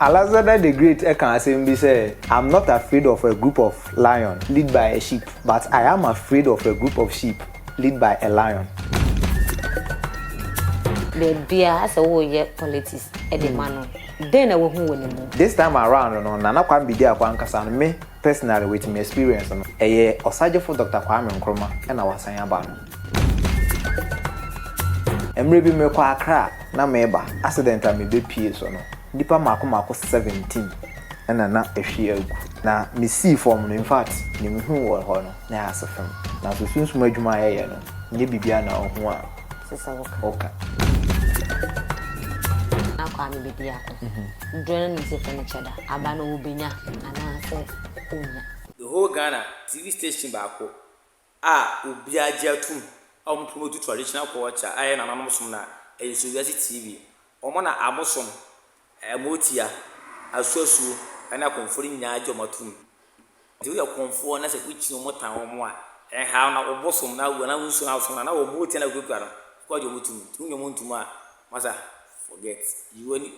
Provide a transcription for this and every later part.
Alexander the Great can say, I'm not afraid of a group of lions led by a sheep, but I am afraid of a group of sheep led by a lion. Baby, as a way politics, Eddie Mano. Then I will win. This time around, Nana Kwame Bediako and me personally with my experience, a year or surgery for Dr. Kwame Nkrumah and our saying about. And maybe me kwa crack, na meba, accident I may be peers or no. Nipa mako 17 and na ehwe na me see form no in fact ni me hu wo ho no na asefem na so sunsun adwuma ye no nye bibia na ho a sesa oka na Kwame Bediako drone ni se furniture da aba na obenya ana se onya the whole Ghana TV station baako obi agiatum promote traditional culture aye na nanom som na SuroWiase TV omo na abosom motia asuasu ana konfori nya ajomatum de ya konfo na se kuchi no motan wo mo a ha na obosom na wo na nsu na so na wo motia na gwegwara ko ajomatum tunyo montum a masa forget you any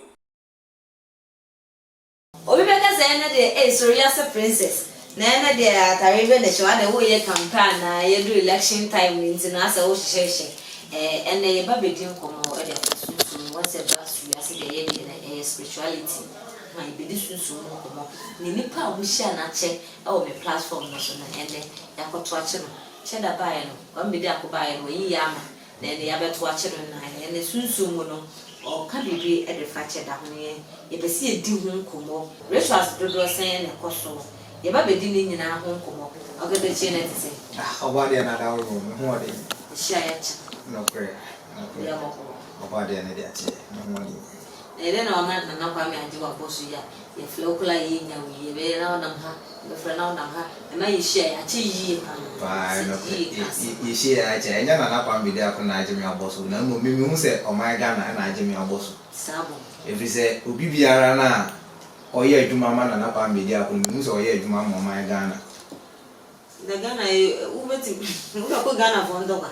obi beka say na de SuroWiase princess na de ataribe na chwa na wo ye campaign na ye do election time nti na asa wo hyehyehye ene ye ba bedin komo e de sunsun what's about SuroWiase de ye spirituality my be this so mo ni nipa a wo hia na che e wo me platform no so na ene yakoto ache no che da bae no Kwame Bediako bae no yi ya ma na ene ya beto ache no na ene sunsun mo no o ka bibi e de fa che da ho ne ye be si edi ho nkomo rituals dodo sen na koso ye ba bedi ni nyina ho nkomo o ga de che na tse obade na da wo ho de hia ya che no prayer ya mo obade na de ache no mo ene na ona na Kwame ajiwa bosu ya ye flokula ye nya wi ye be na ona ha be fra na ona ha e ma ye share ya chi yi pa no ye share ya che enya na Kwame Bediako na ajimi abosu na mo mi hu se o my Ghana na ajimi abosu sabo every say obi biara na oye adwuma ma na Kwame Bediako mi hu se oye adwuma ma my Ghana the Ghana u beti u ko Ghana for ndoka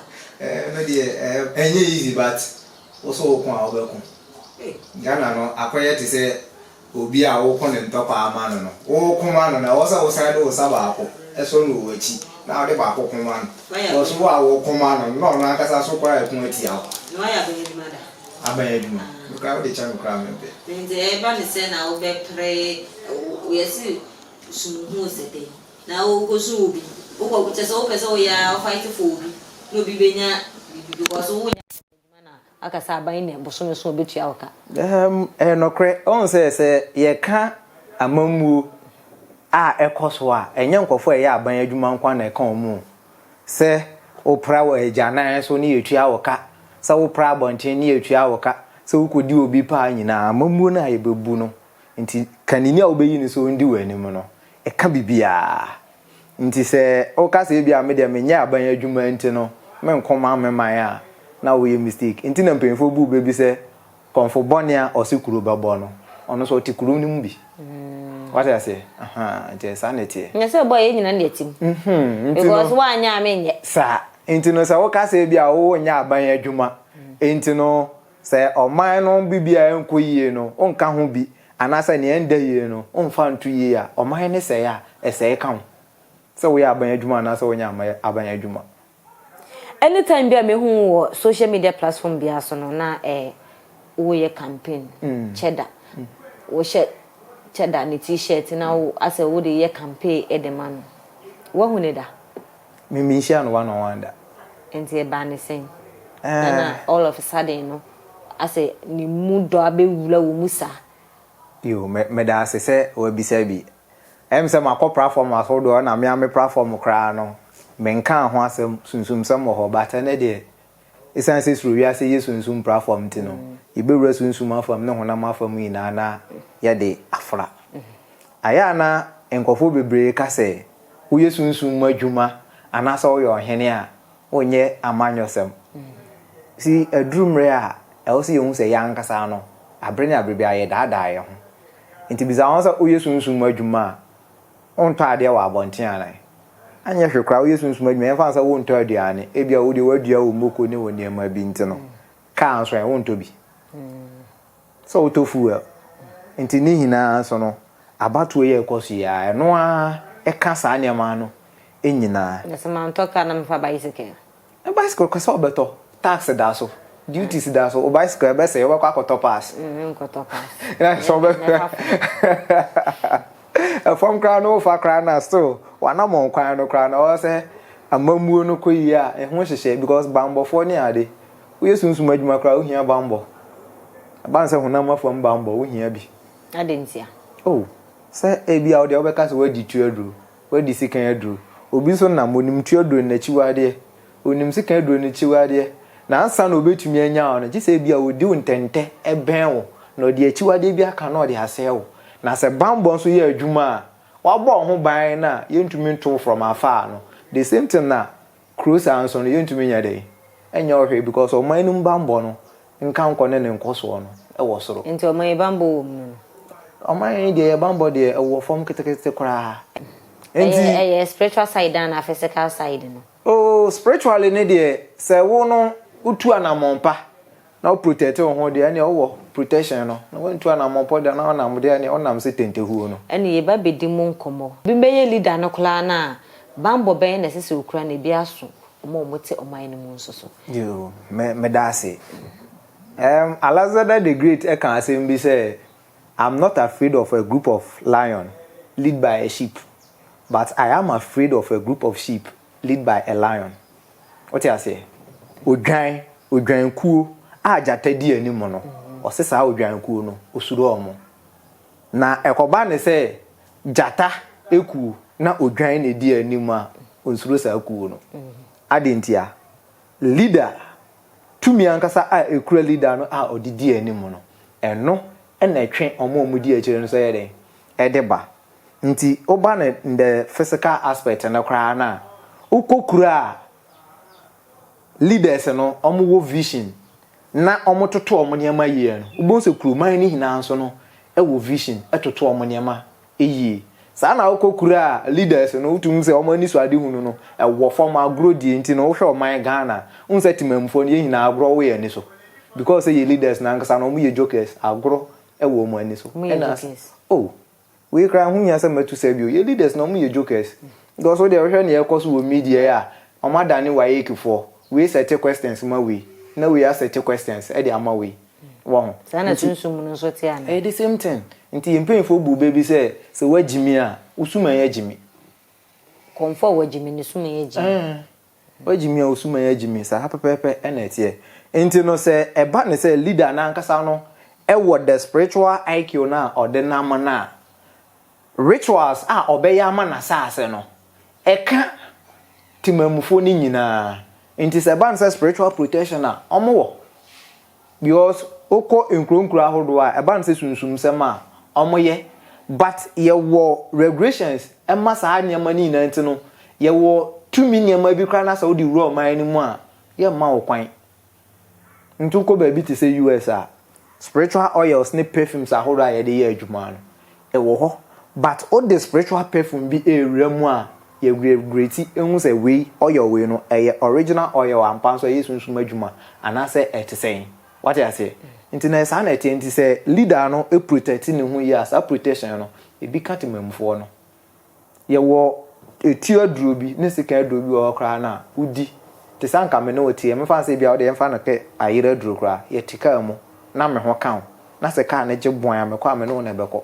no dey enye easy but also okun a obekun Ghana no akoye te se obi a wo kon ntokwa ama no wo kuma no na wo sa wo side wo sa ba ako eso no wo achi na wo de ba ako kuma no wo so wo a wo kuma no na akasa so kwa ekun ati awo no ya be di mada abanye duma ka wo de chan kra membe nze e ba ni se na wo be pre wo yesi sumu se de na wo ko su obi wo ko kutese wo pese wo ya fight for obi no bi benya because wo akasa aban ne boso so obetua woka nokre on se ye ka amamuo a ekoso a enye nkofo ye aban adwuma nkwa na eka omu se opra wa ejana so ne yetua woka se opra abonten ne yetua woka se ukodi obi pa nyina amamuo na ye bebu no nti kanini a obeyi ni so ndi wanim no eka bibia nti se o ka se bia me de menye aban adwuma nti no me nkoma meman a na we mistake nti na mpemfo bu bebi se konfo bonia o se kuro babo no ono so ti kuro nim bi what I say nti sanity nya se boy ye nyina na etim because wa anya amenye sa nti no se wo ka se bia wo nya aban adwuma nti no se oman no bibia enko yie no onka ho bi anasa ne enda yie no onfa ntu yie a oman ne se ya ese ka ho se wo ya aban adwuma anasa wo nya aban adwuma anytime bia me hu wo social media platform bia so no na wo ye campaign cheddar wo she cheddar ni t-shirt na wo ase wo de ye campaign edemano wo hu ne da me share no one on one da enti e ba ne sen na all of a sudden no ase ni mudo abewula wo musa yo me da se wo bisa bi se makọ platform aso do na me platform kra no menka ho asem sunsum sam ho bata na de isan se SuroWiase ye sunsum platform ti no ibewura sunsum afam ne honam afam ina na ya de afra aya na enkofo bebre ka se wo ye sunsum adwuma anasa wo ye ohene a onye amanyosem si adrumre a e se ye hu se yankasa no abre ne abre bia ye daada ye ho nti biza won se wo ye sunsum adwuma onto ade wa abonten anan anya hwekra wo yesu nsuma dwuma enfa nsa wo nto aduane ebia wo de wadua wo moko ne woni ma bi ntino ka anso e wo nto bi so wo to fuel nti ni hina so no abato ye ekoso ya eno a eka saa niam no enyina na sama toka na mfa bicycle bicycle ko so beto tax da so duties da so bicycle be say you kwa akoto pass nkoto pass na so be from crown no fa crown na still wana mon kwan no crown o say amamuo no koyi a ehun hyehye because bambo for ni ade wo yesunsu madwuma kra wo hia bambo abanse honam afam bambo wo hia bi adentia oh say ebi a wo de obeka se wadi tuadru wadi sikan adru obi so na monim tuadru na chiwade onim sikan adru na chiwade na ansa na obetumi anya ono ji se ebi a wodi wontente eben wo na odi achiwade bi aka na odi asewo na se bambo so ye adwuma wabo ho ban na yentumi nto from afar no the same thing na cruise anso no yentumi nya dey enya ohwe because o man num bambo no nka nko ne nkoso no e wo soro nti o man bambo wo mu o man dey bambo dey e wo form ketekete kura enti spiritual side and physical side no oh spiritually ne dey se wo no utu anamompa na o protect wo ho dey ne wo protection no na wo ntu anamompa dey na onam dey ne onam se tentehuo no ene ye ba bedi mu nkomo bi meye leader no kula na bambo ben na sese okura na bi aso omote oman no mu nso so yo me da say Alexander the Great can asem say I'm not afraid of a group of lion led by a sheep but I am afraid of a group of sheep led by a lion. What you say? Odwan kuo a jata di anim no o se sa odwan kuo no osuro omo na ekoba ne say jata eku na odwan ne di anim a onsuro sa kuo no adentia leader tumi ankasa a ekura leader no a odidi anim no eno na etwe omo di akire no so ye den edeba nti oba na the physical aspect na kra na ukokura leaders no omo wo vision na omo toto omo niam yie no ubonse kuruman ni hina nso no e wo vision etoto omo niam eyie saa na ukokura leaders no utum se omo ni so ade hunu no e wo form agro die nti no wo hwe oman Ghana unse timamfo ni hina agro wo ye ni so because ye leaders na nkasa no omo ye jokers agro e wo omo ani so oh we kra hu nya se matu se bio ye leaders na omo ye jokers because so dey hwe na ye koso wo media ya omo dane wa yekifo we set questions ma we na we ask set questions e dey ama we wo sana tunsum no so te ana the same thing nti yempemfo bu baby se wagimi a usuma ya jimi komfo wagimi ne suma ya jimi wagimi a usuma ya jimi sa hapepepe ena etie nti no se eba ne se leader na nkasa no e wo the spiritual IQ na ordinama na rituals a obeya ama na saase no eka timamufo ni nyina nti se ban se spiritual protection na omo because oko nkronkro ahodo a eba nse sunsum sema omoye but ye wo regulations emma sa anyama ni na ntino ye wo 2 million ma bi kra na sa odi wuro man ni mu a ye ma wo kwan ntuko ba bi te se US a spiritual oils ne perfumes ahodo a ye de ye adwuma no e wo ho but all the spiritual perfume bi ewura mu a ye great ehun se we oil we no e original oil ampa so ye sunsum adwuma ana se etesen what I say internet sa na enti se leader no e protect ni hu ya sa protection no e bi ka temamfo no ye wo eti aduro bi ne sika aduro bi o kra na udi te sanka me no tie me fa se bia o de mfa na ke ayira aduro kra ye tika mu na me ho kan na se ka na je bon ya me kwa me no na beko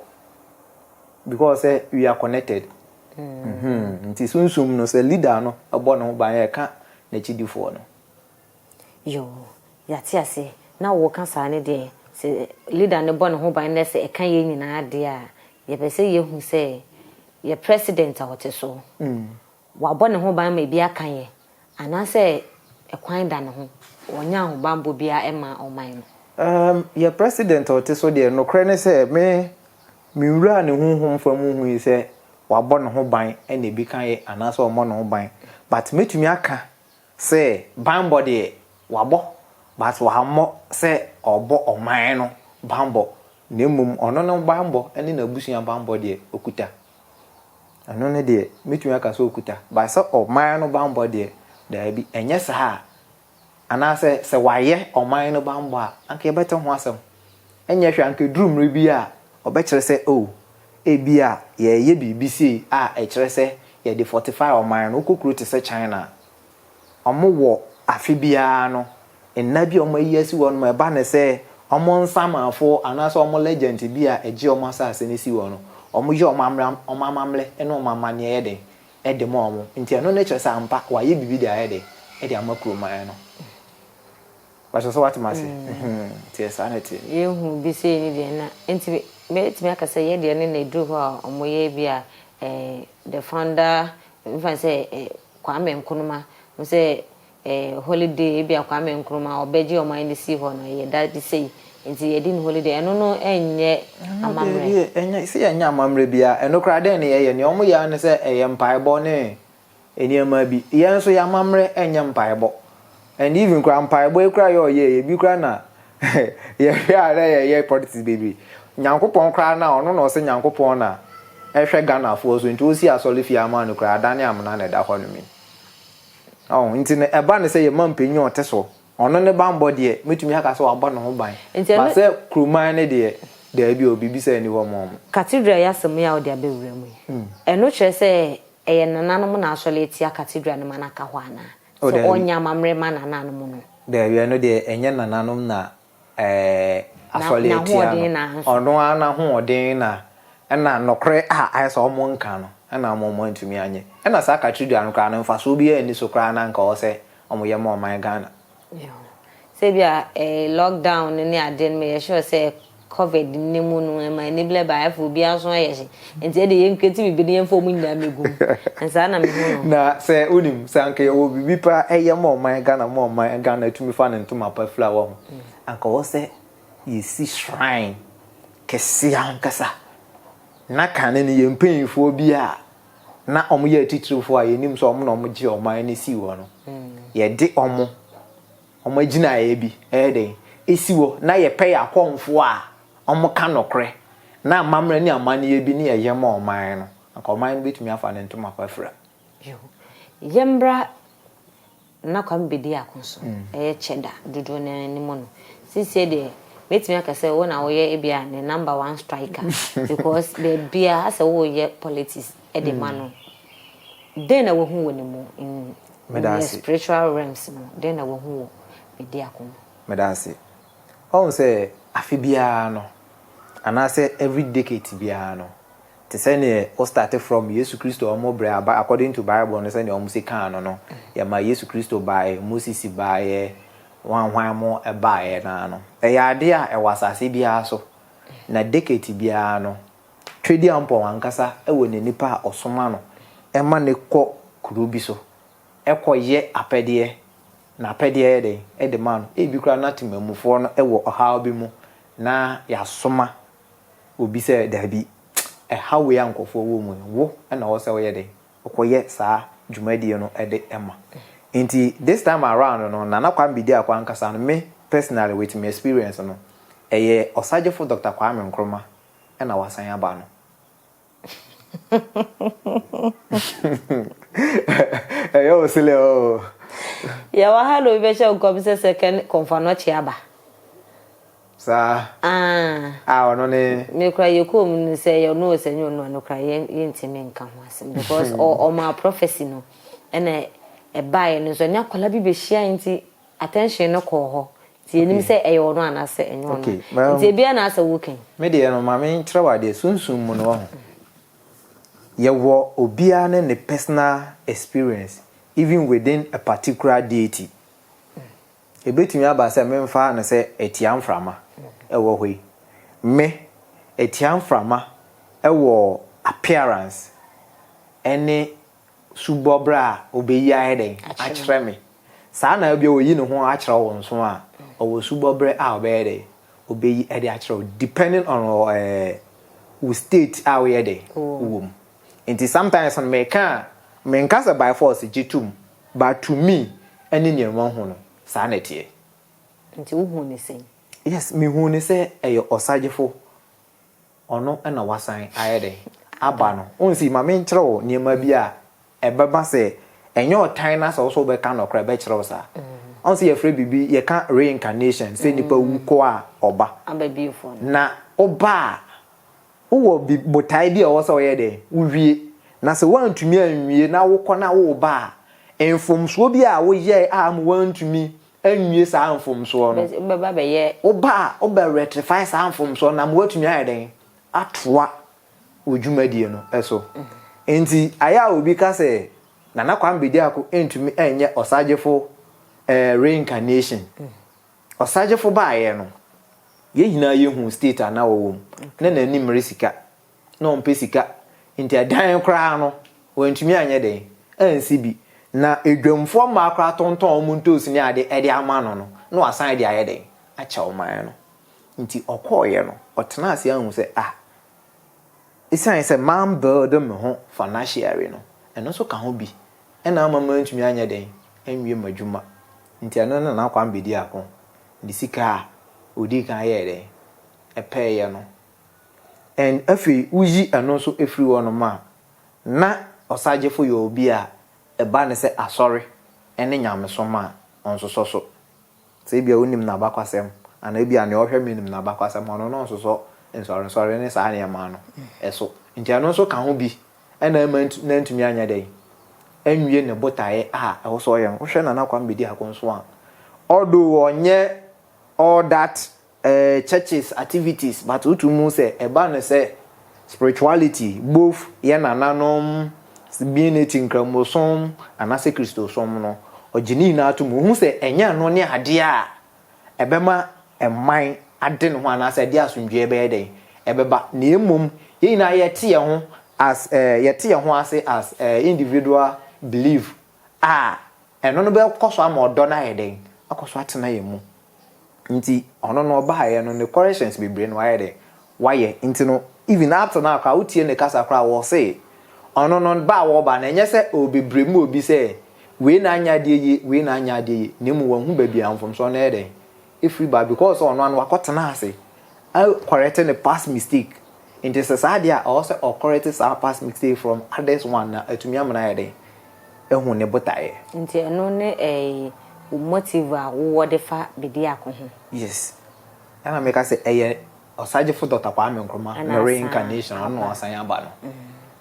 because we are connected nti sunsum no se leader no abo no ba ye ka na chidifo no yo ya ti ase na wo kan sa ne de se leader ne bon ho ban ne se e kan ye nyina de a ye be se ye hu se ye president a wote so wa bon ho ban ma bi akan ye ana se e kwan da ne ho wonya ho bambo bia e ma oman no ye president a wote so de no kre ne se me wura ne honhom famu hu yi se wa bon ho ban e na bi kan ye ana se o mo no ban but metumi aka se bambo de wa bo but wa mo se obo oman no bambo nemum ono no bambo ene na busuya bambo de okuta ano ne de metumi aka so okuta ba se oman no bambo de da bi enye sa ana se waye oman no bambo a anka yebete ho asem enye hwe anka drum re bi a obekere say oh ebia ye BBC a ekere say ye dey 45 oman no kokuru te say China omo wo afi bia no enna bi omo yi asi won ma ba ne say omo nsamafo anaso omo legend bia eje omo asase ne si won no omo ye omo amamle ene omo amane ye de ede mo omo nti eno na ekere say ampa wa ye bibi de ayede ede amakro man no but so what must say sanity yehu bi say ni de na enti me aka say ye de ne na dru ho omo ye bia the founder if I say Kwame Nkrumah we say holiday bia Kwame Nkrumah obeji oman ni si ho no ye that say enti ye din holiday eno no enye amamre enye si enye amamre bia eno kra den ne ye ne omo ya ne say eye mpaebo ne eniema bi ye nso ya amamre enye mpaebo and even kra mpaebo e kra ye bi kra na ye hware ye politics baby nyankopon kra na ono no se nyankopon na ehwe Ghana fo so nti osi asole fi ama no kra dane amna na da ho no mi oh nti ne eba ne se ye mampanyi oteso ono ne bambo de metumi aka so abo no ho ban ba se kruman ne de da bi obibi se ni ho mom cathedral ya sem ya odi abewura mu eno kire se eye nananom na asole tia cathedral ne manaka ho ana so onya mamre manananom no da bi eno de enye nananom na asole tia ono ana ho odin na ena nokre aisa omo nka no ena omo ntumi anye ena sa cathedral no kra no mfa so bi ani so kra na nka o se omo ye mo man Ghana say bia lockdown ni ade me ye sure say covid ni mu no ma enable by for bia so aye enti e de ye nketi bibi ne yemfo mu nyina megu ensa na me hu na say unim sanke ye wo bibi pa eye mo man Ghana tumi fa ne ntoma pa fla wo anka wo se ye si shrine kesi ankasa na kane ne yempenfo bia na omo ye titirifo a yenim so omo na omo gi oman ne si wo no ye de omo gina ye bi den esi wo na ye pay akonfo a omo ka nokre na mamre ni amane ye bi ne ye ma oman no anka oman betumi afa ne ntoma pa fra yembra na Kwame Bediako so cheda dudu ne ni mo no sisi de betimi aka say wona wo ye bia ne number 1 striker because the bia as wo ye politics e de mano then na wo hu woni mu in spiritual realms mu then na wo hu Bediako medasi on say afi bia no ana say every decade bia no te say ne o started from Yesu Kristo omo bre according to Bible no say ne omo se kan no ya ma Yesu Kristo bae Moses bae wan mo bae na no ya ade a wasase bia so na decade bia no twedi ampo wankasa wo ne nipa osoma no ema ne kɔ kuro bi so ekoye apede na apede de man bi kura na temamufo no wo ohaw bi mu na ya soma obi se dabi hawe yankofo wo mu wo na wo se wo ye de okoye saa dwumadie no de ema nti this time around no na Kwame Bediako ankasa no me personally with my experience no eye osagefo Dr. Kwame Nkrumah na wasan aba no yo sile o ya wa halo be che ko bi se second confirm chi aba sa ono ne me kra ye ko mu se ye no se nyu no kra ye ntimi nka ho asem because o ma prophecy no ena e bae no so nya kola bi be hia nti attention no ko ho ti enim se e yo no anase enyo no nti bia na asa woken me de no ma me nkyerwa de sunsun mu no ho ye wo obia ne personal experience even within a particular deity ebetumi aba se me mfa na se etiam frama ewo hoi me etiam frama ewo appearance any subobra obeyi ayeden akire me saa na bia oyi ne ho akire wo nso a owo subobra a obeyede obeyi ede akire depending on who state a we yede wom nti sometimes on me kasa by force gitum but to me any nyema ho no saa na tie nti wo hu ne sen yes me hu ne se eyo osagefo ono na wasan ayede aba no onsi ma me nkyere wo nyema bi a ebeba se enyo time na so be ka no kra be kyerɛ sa onsi ye free bibi ye ka reincarnation se nipa wu ko a oba aba biofo na oba wo bi botai bi a wo so ye de uwie na se wantumi anwie na wo kɔ na wo ba enfomso bi a wo ye am wantumi anwie sa enfomso no be ba be ye wo ba wo be rectify sa enfomso na mo watumi ayeden atoa odwumadie no eso enti aya obi ka se Nana Kwame Bediako entumi enye osagefo reincarnation osagefo ba ye no ye hina ye hu state ana wo na nanim resika na ompesika enti adan kra no wantumi anye den ansi bi na edwamfo ma kra tonton mu ntosi ni ade ede ama no no na wasan de aye den acha o man no nti okoye no otena ase ahu se isan se man build me ho financially no eno so ka ho bi ena amama ntumi anye den anwie madwuma nti ano na Nana Kwame Bediako ndi sika odi kan ye den epeye no and afi uyi eno so efri wono ma na osagefo yo obi a eba ne se asori ene nyameso ma onso so se bia onim na bakwasem ana bia ne ohwe menim na bakwasem ono no so nsori ne sa ne ma no eso nti ano so ka ho bi ena na ntumi anya den anwie ne botae a ewo so ye hwe Nana Kwame Bediako nso a odo onye all that churches activities but utumu say eba ne say spirituality both ye nananom being eating kramosom anase Kristosom no ogini na atumu hu say enya no ne ade a ebema eman ade no anase ade asundwe ebe den ebeba na emom ye na yete ye ho as yete ye ho ase as individual belief eno no be koso am odo na ye den akoso atena ye mu nti ono no ba ye no ne corrections be brain why de why nti no even after now ka utie ne kasa kra wo say ono no ba wo ba na enye se obebre mu obi say we na anya de ye we na anya de ye ne mu wan hu ba bia mfom so na ye de if we ba because ono anu akotena ase correct the past mistake nti se sa dia also correct our past mistake from others one na atumi amana ye de ehu ne botae nti eno ne motive a wo de fa Bediako ho yes ana make say osagefo Dr. Kwame Nkrumah na reincarnation ono asan aba no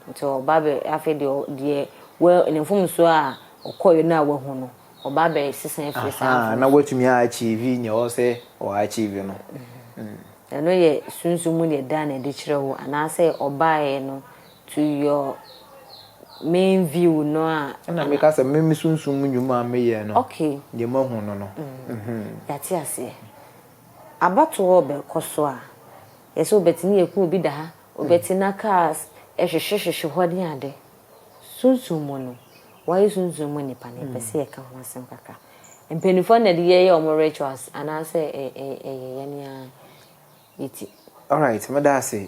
nti obabe afi de well enfumso a okoyo na wa hu no obabe sisan afi sa na watumi achieve nya o say o achieve no eno ye sunsumu ne dan na de kire ho anase obae no to your main view no na make say me sunsumu nyuma meye no okay de mahu no no yati ase abato be koso a yeso betini eku obi da ha obetina cars ehwehwehwe hode ade sunsumu no why sunsumu ni pa ne pese e ka ho asem kaka empenifo na de ye omo rituals anase yania iti all right me da say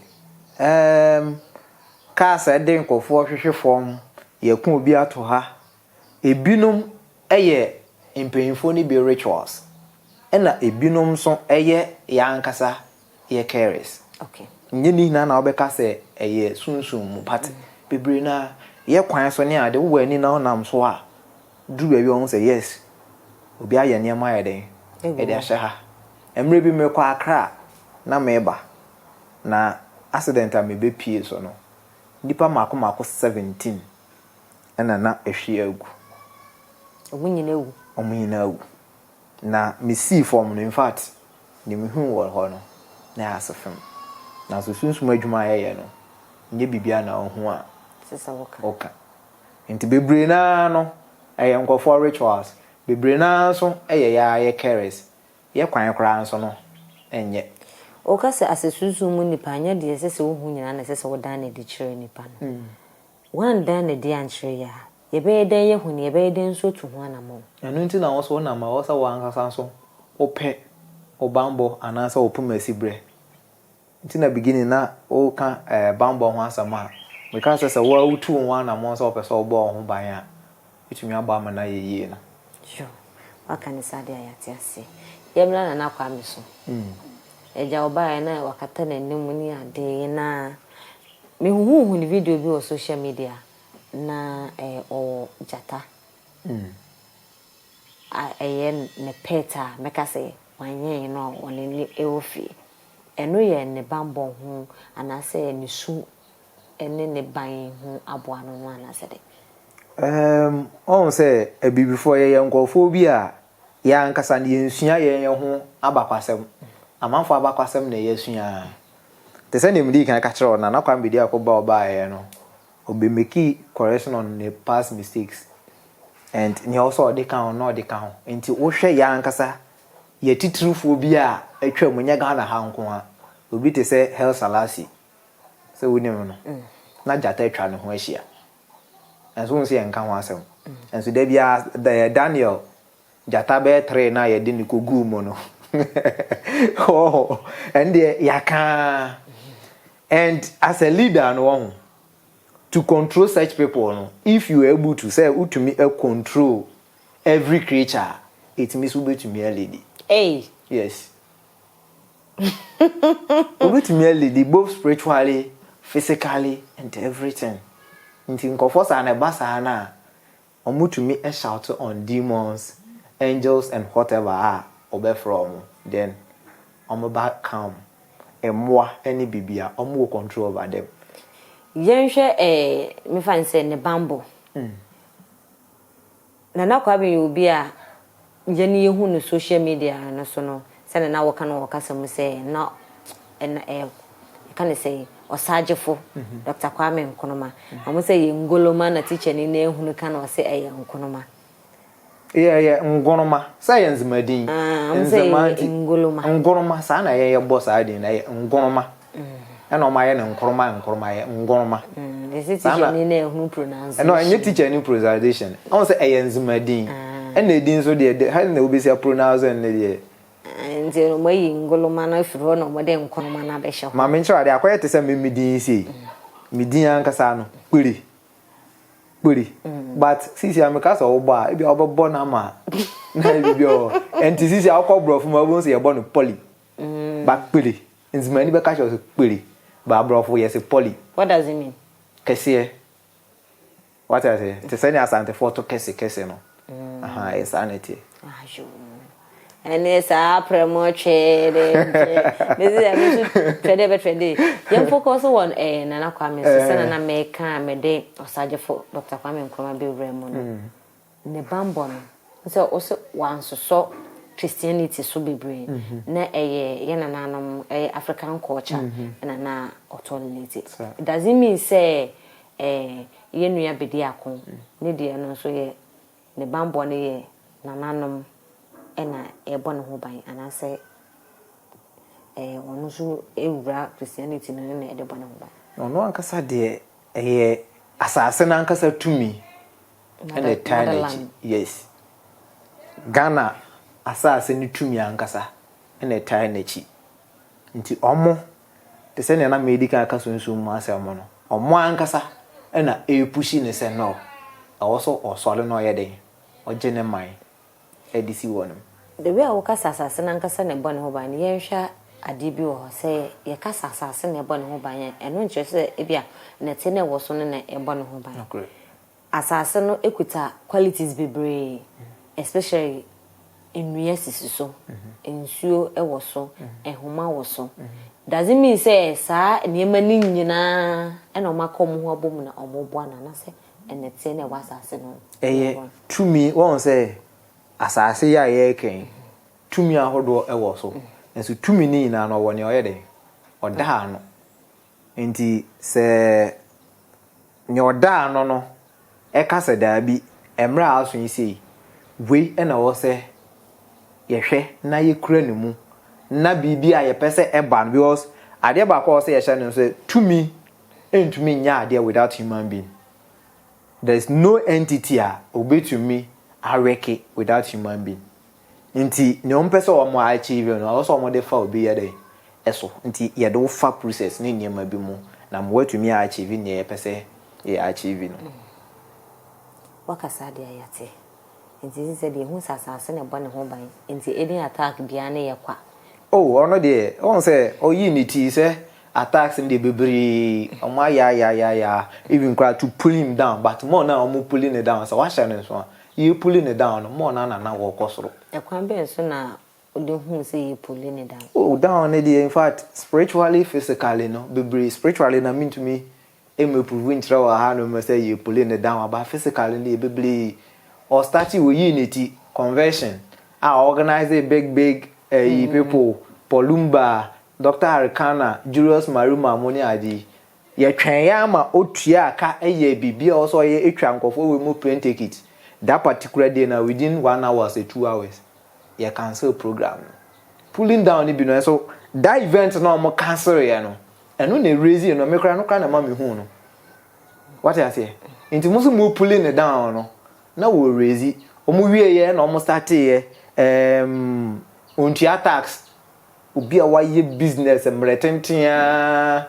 cars eden kofo hwehwe form ye ku obi ato ha ebinom eye empenifo ni be rituals ena ebinom so eye yankasa ye carers okay nyeni na obeka se eye sunsun mu party bebre na ye kwan so ne ade wo ani na onam so a duru bia won say yes obi aye ne ma ye den e de ahye ha emre bi me kwa akra na meba na accident a me be pie so no nipa mako 17 ena na ehwe agu omunyina agu na me see form no in fact ni me hu wo ho no na asefem na so sunsun adwuma ye no nye bibia na ohu a sesa oka enti bebre na no nkofo rituals bebre na so ya ye carers ye kwan kra so no enye oka se asesunsun mu nipa anya de sese wo hu nyina na sese wo dan na de kire nipa no wan dan na de anchire ya ye be dan ye hu ne ye be dan so tu ho anamo anu nti na wo so na ma wo sa wan kasa so ope obambo anasa opumasibre nti na beginning na o ka bambo ho asama because say wo utu won na mo so opese obo ho ban a itumi aba ma na yeye na sure waka ni sade ayati ase yemla na na Kwame so eja oba na wakata na nemu ni ade na me hu ni video bi o social media na o jata ne peta meka say wanye no one ni eofi eno ye ne bambo ho anase ne su ene ne ban ho aboa no no anase de on say e bi before ye nkofo bi a ya nkasa ne ensua ye ho abakwasem amanfo abakwasem na ye sua te se ne mdi kan ka kire na Kwame Bediako ba oba ye no obe make correction on the past mistakes and ni also dey kan no dey kan enti wo hwe ya nkasa ye titirufo bi a atwa munya Ghana ha nko a obi te se Hell Salasi se wonim no na jata atwa ne ho ahia enso nsi enka ho asem enso da bia Daniel jata be 3 na ye de ni kogu mo no oh and yaka and as a leader no to control such people no if you are able to say utumi control every creature it means ube to me a lady yes ube to me a lady both spiritually physically and everything nti nkofo sa na basa na omu to me a shout on demons angels and whatever obe from then omu back calm emwa any bibia omu control over them yenhwe me fan say ne bambo na Kwame obi a yeni yehu no social media no so no say na wo kan wo kasam say na can say osagefo Dr. Kwame Nkrumah amu say ngoloma na teacher ni na ehunu kan o say Nkrumah yeah Nkrumah science madin Nkrumah sa na ye boss adin na Nkrumah and o maye Nkrumah this is teacher ni na ehunu pronounce no any teacher ni pronunciation I say madin and the din so dey how na obi say pronounce and dey nti mo yi ngoloma na firo no mo de Nkrumah na be hye ma me nchwa de akoye te se me din si me din ankasa no kpiri but sisi ameka so wo ba e bi obebo na ma na e bi o enti sisi akọ ma bo se ye bo no poly ba kpiri nti mani be ka so kpiri ba brofu yes poly. What does it mean? Kese. What I say? Te se ni asante photo kese no. Insanity. And it's a promo trade. Young focus on Nana Kwame, Sana America, Mede, or Sergeant for Dr. Kwame Nkrumah be Raymond. Ne Bambon. So also once so Christianity so be brain. Na yananam African culture and na authority. It doesn't mean say Yenuya Bediako, Nidia no so ye ne Bambon ye nananum. Ena ebon ho ban ana say onu so ewura Christianity no na edebon ho ban no ankasa de asase na ankasa tumi ene tanachi yes Ghana asase ni tumi ankasa ene tanachi nti omo te se na medical akaso nso mu asem no omo ankasa ena epushi ne se no awoso osole no yeden ogene man edisi wonum the way I kasa asase na nkasa ne bɔ ne ho ban ye hwa ade bi wo sɛ ye kasa asase ne bɔ ne ho ban eno nkyɛ sɛ ebia na te ne wo so ne na e bɔ ne ho ban asase no ekuta qualities bebree especially nnua sisi so nsuo e wo so ehoma wo so doesn't mean say saa nneema ni nyina e na makom ho abom na omoboa na sɛ ene te ne wasase no to me won say asase ya ye ken tumi ahodo ewo so enso tumi ni na no wo ne oyede oda no enti se ne oda no e ka se da bi emra aso isi we e na wo se ye hwe na ye kura ne mu na bibi a ye pese e ban because ade ba ko se ye hye no so tumi entumi nya ade without human being. There is no entity a obetumi areke without human being. Nti ne ompese o mo achieve no also mo de fa obi ye dey eso nti ye do fa process ne nyema bi mu na mo watumi achieve ne ye pese ye achieve no wakasa de ayate nti se de hu sasase ne bone ho ban nti any attack bia ne ye kwa ono de on say oyi ni ti say attacks in the baby ya even try to pull him down but more now I'm pulling it down so what shall so you pulling it down more na walk osoro e kwan be so na the who say you pulling it down. Oh, down in fact, spiritually, physically, no, be spiritually, I mean to me, emu proving through a hand, no say you pulling it down, but physically, be or starting with unity, conversion. I organize a big people, Polumba, Dr. Arikana, Julius Maruma, Moniadi. Ye Trayama, Otia, Ka, Bibi, also a trunk of we move print ticket. That particular day now within 1 hour, say 2 hours. Ye cancel program. Pulling down the business, so that event no more cancel, you know. And when they raise you, no, make no kind of mommy who no. What I say? Into most move pulling it down, no. Now we raise it. Omuwie no almost start here. Untia tax. Ubi a why business and retentia.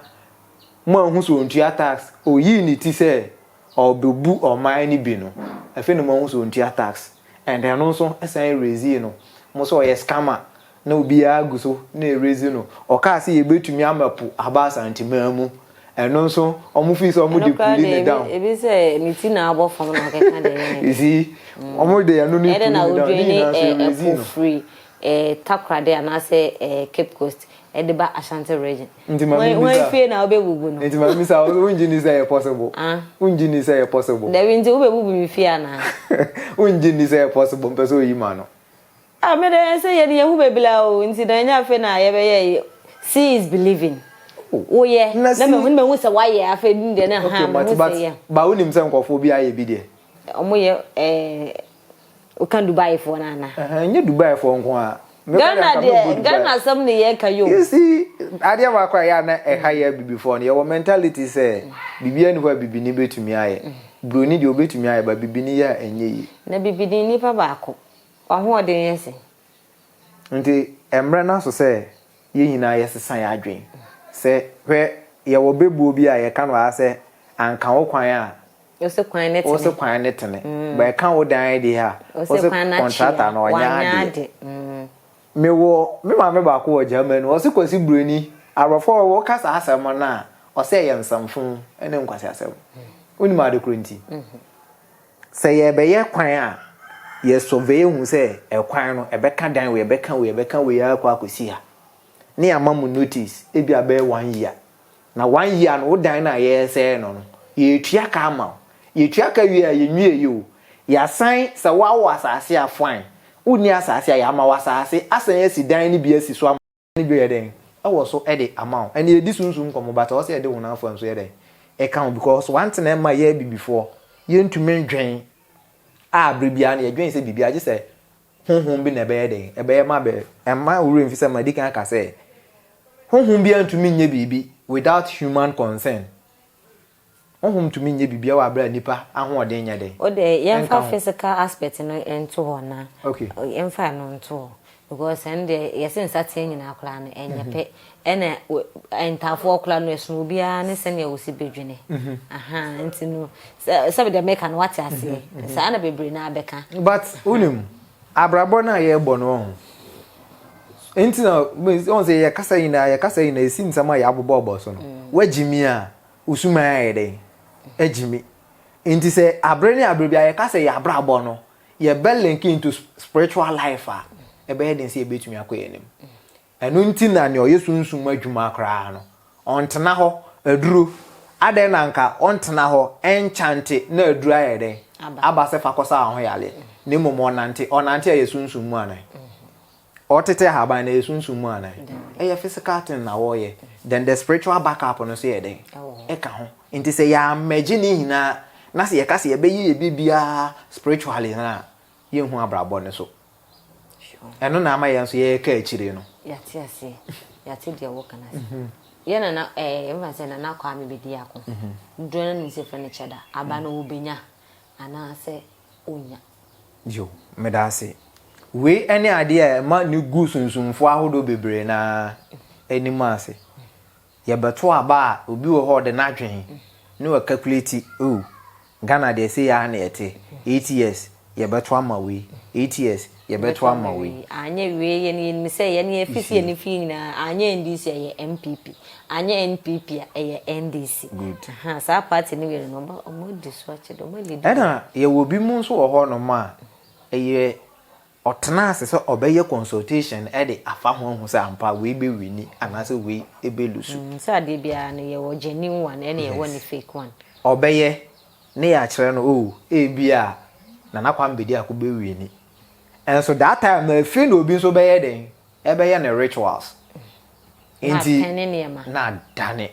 Mo hu so untia tax. O yi ni ti say or bebu or mine bi no. Afi no mo hu so untia tax. And then also esan raise no. Mo so ye scammer. Na obi agu so na raise no. O ka say ye betumi amapu aba santimamu. And also omu fi so omu dey pulling it down. E be say meeting na abo from na ke kan dey. You see, omu dey anu ni pulling down. Free Takra there and I say Cape Coast at the back Ashanti region. When fear now be bubu no. Nti ma mi sa unji ni say possible. Unji ni say possible. There nti ube bubu mi fear na. Unji ni say possible person yi ma no. Ah me dey say ye dey hu be bila o nti dan nya fe na ye be ye see is believing. Oh yeah. Na me hu say why ye afa din dey na ha mo say ye. Ba unim say nkofo bi aye bi dey. Omo ye we can Dubai for nana. You Dubai for nko Ghana some ne ye kayo. You see, adia wa kwa ya na higher before your mentality say bibia ni wa bibi ni betumi aye. Broni de obetumi aye ba bibi ni ya enye yi. Na bibi ni nipa baako. Wa ho ode yesi. Nti emre na so say ye nyina yesesan ya adwen. Say hwe ye wo bebu obi a ye kan wa say anka wo kwan a Ose kwan net. Ose kwan net ne. Ba kan wo dan dey ha. Ose contractor na onya ade. Me ma me ba ko wo Germany. Ose kwasi broni. Arofo wo kasa asem na. Ose ye nsamfun ene nkwasi asem. Oni ma de kronti. Say ye be ye kwan a ye survey hu say e kwan no e be kan dan we be kan we ya kwa akosi ha. Ne amamu notice e bia be 1 year. Na 1 year no wo dan na ye say no no. Ye tua ka ama. Ye tua ka wi a ye nwie yo. Ya san sa wa wo asase afan. Uni asase ya ama wasase asan esi dan ni bi esi so ama ni bi yeden. Awo so e de ama. And ye di sunsun komo but o say e de wona afan so yeden. E kan because one thing ma ye bi before. Ye ntumi ndwen. A bribia na ye dwen se bibia je se honhom bi na be yeden. E be ma be. E ma uru mfisa ma di kan ka se. Honhom bi antumi nye bibi without human consent. Honhom tumi nye bibia wa bra nipa ahoden nya den. O de yemfa physical aspect no ento ho na. Okay. Yemfa no ento because and yesen satin nyina akora no enyepe ene entafo akora no esu bia ne se ne wosi bedwene. Aha enti no sabe de make an what ase. Sa na bebre na abeka. But unim abrabo na ye bo no. Enti na on say ye kasa ina esi nsama ya abobo so no. Wagimi a usuma ya den. Ejimi inti say abrani abrabia ye ka say ya brabo no ye be link into spiritual life a e be den say e betumi akoyenim enu nti na ne oyesunsun adwuma akra no ontena ho aduro aden na nka ontena ho enchante na aduro aye den aba se fakosa ho yale ne momo onante ayesunsun mu anan otete haban na ayesunsun mu anan e physical thing na wo ye then the spiritual backup no say den e ka ho inti say ya imagine hina na say ka say be ye bibia spiritually na ye hu abrabo ne so eno na ama ye so ye ka akire no yati ase yati de wo kana ye na emfa say na Kwame Bediako drone ni se furniture da aba no obenya ana se onya yo me da say we any idea ma ni gu sunsunfo ahodo bebre na anima ase ye beto aba obi wo ho de na dwen ni we calculate oh Ghana dey say ya na ete 8 years ye beto ama we 8 years ye beto ama we anya we ye ni say ye ni efisi ye ni fi na anya NDC ye MPP anya NPP ye NDC aha sa party ni we no mo diswatch do mo leader na ye wo bi mu so wo ho no ma ye otena se obeye consultation e de afa ho se ampa we be wini anase we e be lusu sa de bia no ye wo genuine one e ye wo ni fake one obeye ne ya kire no o e bia na Kwame Bediako be wini and so that time na feel no obi so beye den e beye ne rituals inti na dane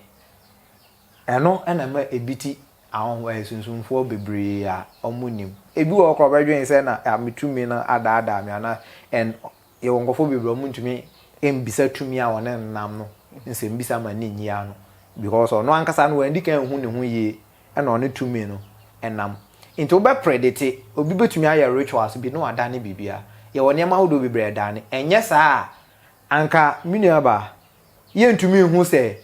eno na ma ebiti awon wa sunsunfo bebre a omunim ebi wo kro badwen se na ametumi na ada me ana en ye wongofo bebre omuntumi embisa tumi a wona nam no nse mbisa ma ni nyia no because ono ankasa no wandi kan hu ne hu ye na ono tumi no enam into be predict obi betumi aye rituals bi no ada ne bibia ye woni ma hodo bebre ada ne enye saa anka minuaba ye ntumi hu se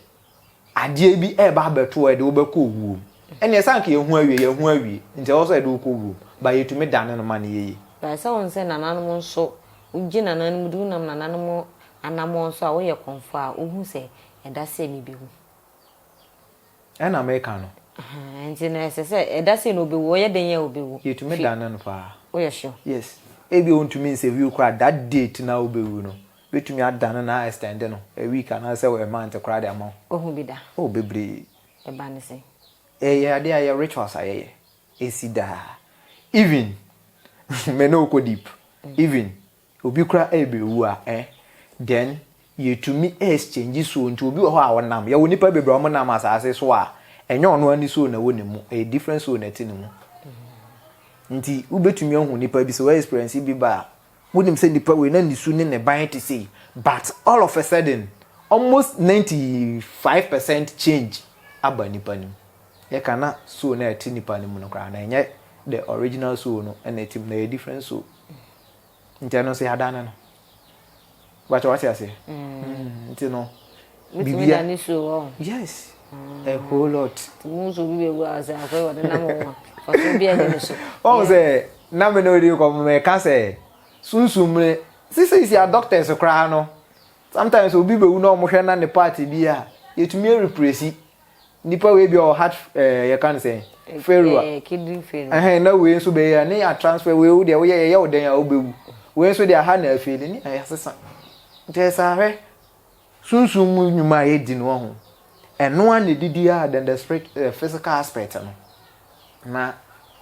ade bi e ba beto e de wo be ko wuo ene sanka ye hu awie nti wo so e de ko wuo ba ye tumi dane no ma ne ye ba sa won se nananom nso ugi nananom du nam nananom anamo nso a wo ye konfo a wo hu se e da se ni bi hu ena America no nti na se e da se no be wo ye den ye obewu ye tumi dane no pa wo ye sure yes ebi on tumi nse view kra that date na obewu no betumi adane na extend no a week and say we month kra de amount ohun bi da o bebre e ba ne se ya de ya rituals aye esida even me no go deep even obi kra ebewu a then you to me exchange so nti obi wo ho a wonam ya woni pa bebre o nam asase so a enye ono ani so na woni mu a different so na ti ne mu nti ubetumi ohun nipa bi so experience bi ba wonim say nipa we na nisu ne ne ban to say but all of a sudden almost 95% change aba nipa nim ye kana so na ati nipa nim no kra na enye the original so no and etim na a different so nti no say hadana no what you say nti no bibia ni so yes a whole lot mu so bi be as akwa wa na mo fa so bi ani so oh say na me no dey come me can say sunsumre sisi ya doctors kra no sometimes obi be wu na omo hwe na ne party bi a yetumi represi nipa we bi o heart you can say failure kidney failure na we so be ya ne ya transfer we wo de wo ye wo den ya obewu we so de ha na afeli ni ayasesa ntesa hwe sunsum nyuma ye di no ho eno an didi a than the physical aspect no na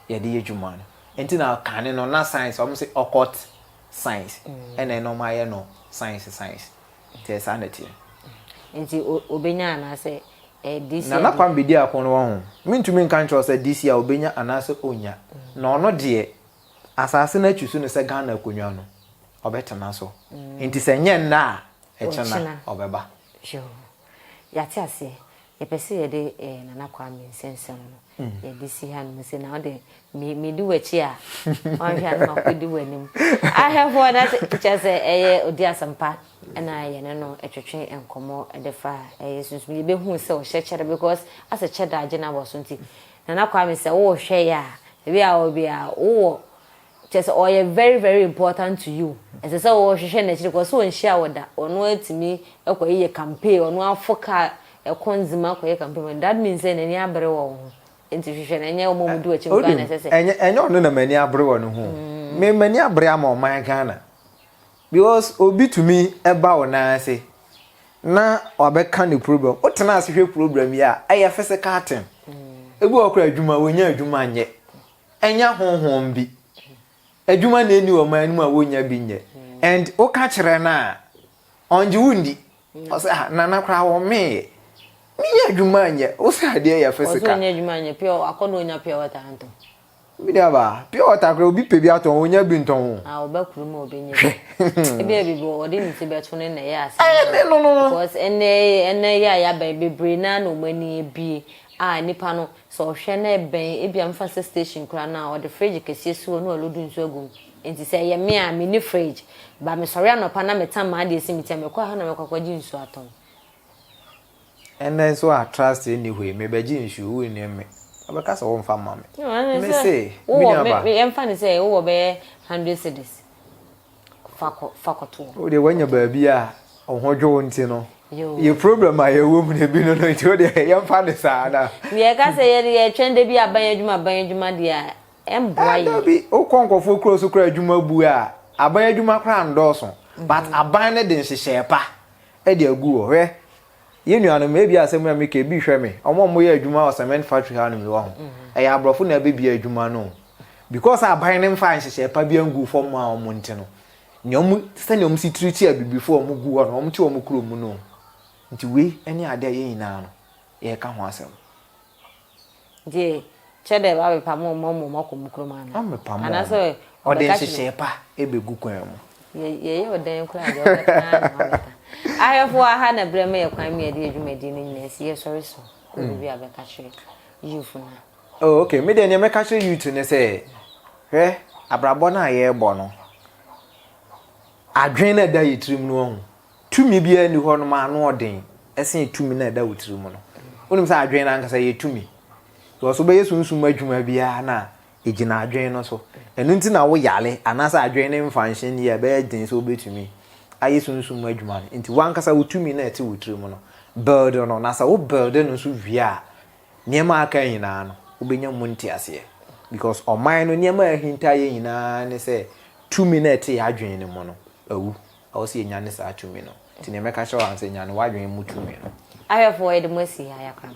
ye de adwuma no enti na kan no na science o say occult science and no my no science ntesa na tie enti obenya na say this na Kwame Bediako no ho mintumi nkan cho say this year obenya anase onya na ono de asase na twusu no say Ghana akonwa no obetena so enti se nye na echena obeba yo yati ase ye pese ye de Nana Kwame nsensem no ye de si ha no se na de me di wachi a wan hwa na makodi wanim I have one that just Odiasempa na ye no etwetwe enkomo edefa sunsun ye be hu se o hye because as a cheda agena wo so nti Nana Kwame se wo hwe ya ebi a obi a wo just or very very important to you as I say wo hwe na chiri because wo nhia woda ono atimi ekoye campaign ono afoka ekonzima koye campaign that means say nani abre wo enti hwe na nya omo mudu achi mba na sese enye ono na mani abre wo no ho me mani abre ama o man Ghana because obi to me eba wo na say na obeka ne problem otena asehwe problem ya aya physical thing ebi okra adwuma wonya adwuma anye enya honhom bi adwuma na eni wo man mu a wonya bi nye and o ka kire na onje wundi o say Nana kra wo me ya adwuma anye o say ade ya physical o so nya adwuma anye pure akono onya pure water anto bi da ba pure water kra obi pebi aton wonya bi nton obakuru ma obenye ebi bo odi ni se beto ne na ya ase no because ene ya ba bebre na no mani ebie nipa no so hwe na ben ebi amfa station kura na o de fridge kese so no alodu nso agum enti se ye me a me ni fridge ba me sori anopa na metam ma de esi mitia me kwa ha na me kwakwaji nso atom ene so a trust anyway me beji nsu we ni me abeka so won fa ma me say me emfa ni say wo be 100 cedis fakoto o de wanya ba bi a ohodwo nti no ye problem a ye wo mu na bi no nti o de emfa ni sa na me ka say ye twende bi aban adwuma de a emboa ye bi o konkofo kro so kra adwuma bu a aban adwuma kra ndoso but aban ne de nhyehyɛ pa e de agu wo hwe ye nuano me bia asem ya meke bi hwe me omo ye adwuma o cement factory ha no me wo ho e ya abrofo na be bia adwuma no because aban ne mfa nhyehyɛ pa bia ngu fom a omo nte no nyom se nyom si treat ya bibifo omo gu ho no omo ti omo kuro mu no nti we ene ade ye nyina no ye ka ho asem je chede ba be pamo mo ko mukroma na amepamo ana so o de nhyehyɛ pa e be gu kwan mu ye odan kura de o ka na ayefo aha na breme ye kwan me de adwumadi no nyina si ye sorry so ko bi abeka hwe youth na oh okay me de ne meka hwe youth ne say hwe abrabo na ye bo no adwen na da yitrim no ho tumi bia ni ho no ma no oden esen tumi na da wotrim no onim say adwen na nkasa ye tumi so be yesunsum adwuma bia na ejina adwen no so enu nti na wo yale anasa adwen ne mfanhye ni ya be den so betumi ayesunsum adwuma nti wankasa wotumi na eti wotrim no build no na sa wo build no so via niema aka nyina no obenya munti ase because o man no niema ahinta ye nyina ne se tumi na eti adwen ne mo no awu awo se nya ne sa tumi no nti ne meka hye wan se nya no wadwen mu tumi no ayefo e de mo si ya yakran